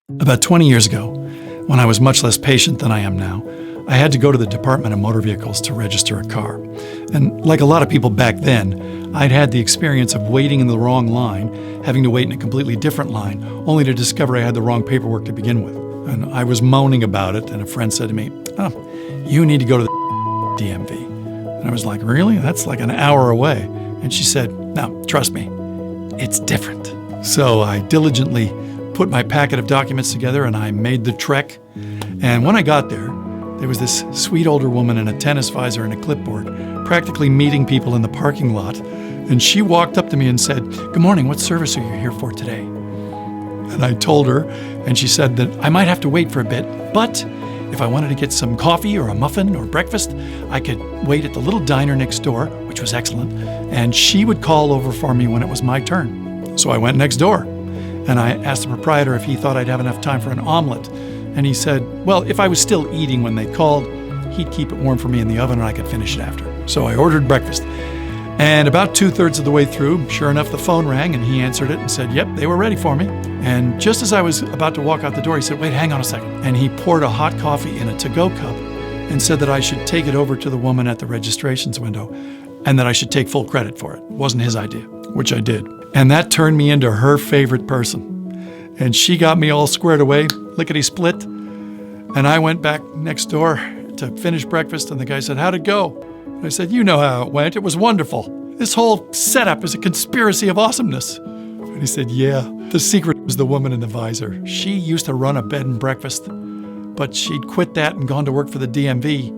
About 20 years ago, when I was much less patient than I am now, I had to go to the Department of Motor Vehicles to register a car. And like a lot of people back then, I'd had the experience of waiting in the wrong line, having to wait in a completely different line, only to discover I had the wrong paperwork to begin with. And I was moaning about it, and a friend said to me, "Oh, you need to go to the DMV." And I was like, "Really? That's like an hour away." And she said, "No, trust me, it's different." So I diligently put my packet of documents together and I made the trek. And when I got there was this sweet older woman in a tennis visor and a clipboard, practically meeting people in the parking lot. And she walked up to me and said, "Good morning, what service are you here for today?" And I told her, and she said that I might have to wait for a bit, but if I wanted to get some coffee or a muffin or breakfast, I could wait at the little diner next door, which was excellent, and she would call over for me when it was my turn. So I went next door. And I asked the proprietor if he thought I'd have enough time for an omelet. And he said, well, if I was still eating when they called, he'd keep it warm for me in the oven and I could finish it after. So I ordered breakfast. And about 2/3 of the way through, sure enough, the phone rang and he answered it and said, yep, they were ready for me. And just as I was about to walk out the door, he said, wait, hang on a second. And he poured a hot coffee in a to-go cup and said that I should take it over to the woman at the registrations window and that I should take full credit for it. It wasn't his idea, which I did. And that turned me into her favorite person. And she got me all squared away, lickety-split. And I went back next door to finish breakfast, and the guy said, how'd it go? And I said, you know how it went. It was wonderful. This whole setup is a conspiracy of awesomeness. And he said, yeah, the secret was the woman in the visor. She used to run a bed and breakfast, but she'd quit that and gone to work for the DMV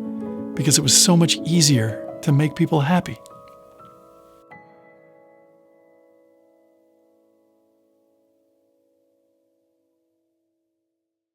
because it was so much easier to make people happy.